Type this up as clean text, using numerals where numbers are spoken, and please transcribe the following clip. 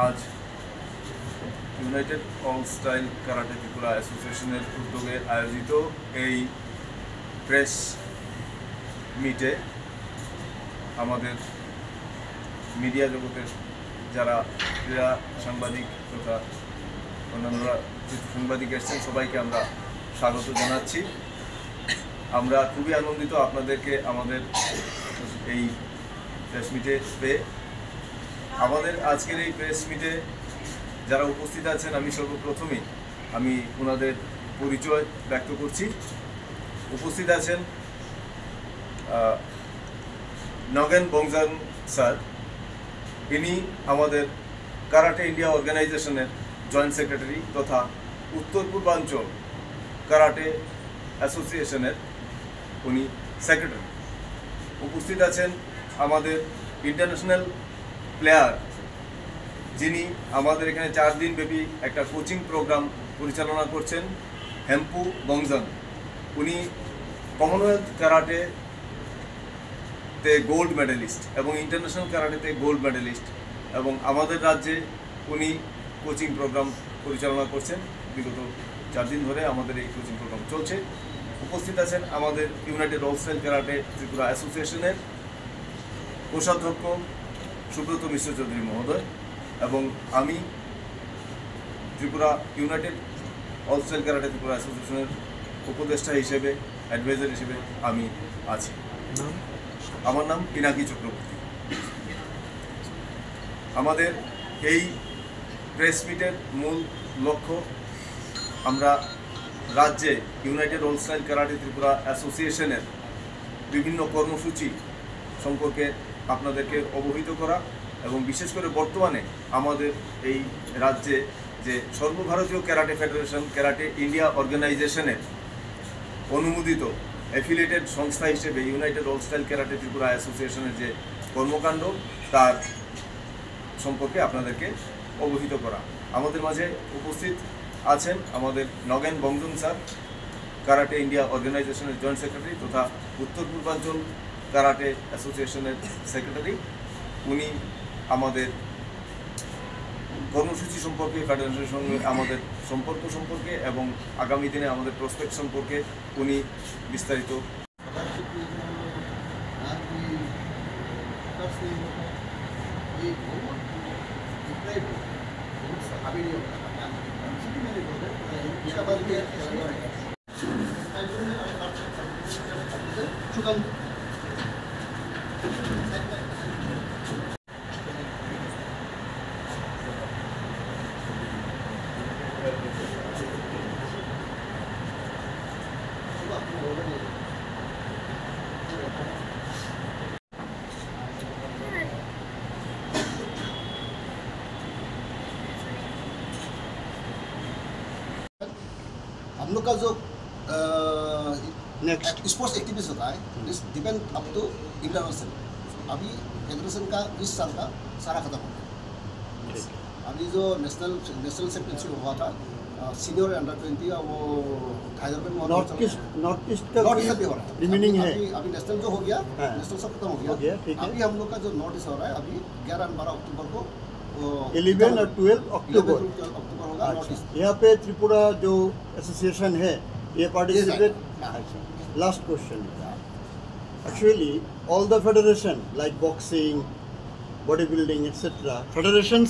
आज united all style karate Tripura एसोसिएशনের উদ্যোগে আয়োজিত এই প্রেস মিটে আমাদের মিডিয়া জগতের যারা ক্রীড়া সাংবাদিক তথা অন্যান্যরা সাংবাদিক এসেছেন সবাইকে আমরা স্বাগত জানাচ্ছি। আমরা খুবই আনন্দিত আপনাদেরকে আমাদের এই প্রেস মিটে পেয়ে। আমাদের আজকের এই প্রেস মিটে যারা উপস্থিত আছেন আমি সর্বপ্রথমেই ওনাদের পরিচয় ব্যক্ত করছি। উপস্থিত আছেন নগেন বংজান স্যার, ইনি আমাদের কারাটে ইন্ডিয়া অর্গানাইজেশনের জয়েন্ট সেক্রেটারি তথা উত্তর পূর্বাঞ্চল কারাটে অ্যাসোসিয়েশনের উনি সেক্রেটারি। উপস্থিত আছেন আমাদের ইন্টারন্যাশনাল প্লেয়ার, যিনি আমাদের এখানে 4 দিন ব্যাপী একটা কোচিং প্রোগ্রাম পরিচালনা করছেন, হেম্পু বংজান। উনি কমনওয়েলথ কারাটেতে গোল্ড মেডেলিস্ট এবং ইন্টারন্যাশনাল কারাটেতে গোল্ড মেডেলিস্ট, এবং আমাদের রাজ্যে উনি কোচিং প্রোগ্রাম পরিচালনা করছেন। বিগত 4 দিন ধরে আমাদের এই কোচিং প্রোগ্রাম চলছে। উপস্থিত আছেন আমাদের United all style karate Tripura অ্যাসোসিয়েশনের কোষাধ্যক্ষ সুব্রত মিশ্র চৌধুরী মহোদয়, এবং আমি Tripura United all style karate Tripura অ্যাসোসিয়েশনের উপদেষ্টা হিসেবে, অ্যাডভাইজার হিসেবে আমি আছি। আমার নাম পিনাকি চক্রবর্তী। আমাদের এই প্রেস মিটের মূল লক্ষ্য, আমরা রাজ্যে United all style karate Tripura অ্যাসোসিয়েশনের বিভিন্ন কর্মসূচি সম্পর্কে আপনাদেরকে অবহিত করা, এবং বিশেষ করে বর্তমানে আমাদের এই রাজ্যে যে সর্বভারতীয় ক্যারাটে ফেডারেশন ক্যারাটে ইন্ডিয়া অর্গানাইজেশনের অনুমোদিত অ্যাফিলিয়েটেড সংস্থা হিসেবে United all style karate Tripura অ্যাসোসিয়েশনের যে কর্মকাণ্ড তার সম্পর্কে আপনাদেরকে অবহিত করা। আমাদের মাঝে উপস্থিত আছেন আমাদের নগেন বংজুন স্যার, কারাটে ইন্ডিয়া অর্গানাইজেশনের জয়েন্ট সেক্রেটারি তথা উত্তর পূর্বাঞ্চল কারাটে অ্যাসোসিয়েশনের সেক্রেটারি। উনি আমাদের কর্মসূচি সম্পর্কে, ফেডারেশনের সঙ্গে আমাদের সম্পর্ক সম্পর্কে এবং আগামী দিনে আমাদের প্রসপেক্ট সম্পর্কে উনি বিস্তারিত हम लोग का जो नेक्स्ट स्पोर्ट्स एक्टिविटीज होता है this depend up to international. अभी फेडरेशन का 20 साल का सारा खत्म हो गया। अभी जो नेशनल चैंपियनशिप हुआ था सीनियर अंडर 20 का, वो हैदराबाद में नॉर्थ ईस्ट का भी हो रहा है, रिमेनिंग है। अभी नेशनल जो हो गया, नेशनल सब खत्म हो गया। अभी हम लोग का जो नॉर्थ ईस्ट हो रहा है, अभी 11 और 12 अक्टूबर को 11 और 12 अक्टूबर होगा नॉर्थ ईस्ट। यहाँ पे त्रिपुरा जो एसोसिएशन है ये participate. Last question, actually all the federation like boxing, body building etcetera federation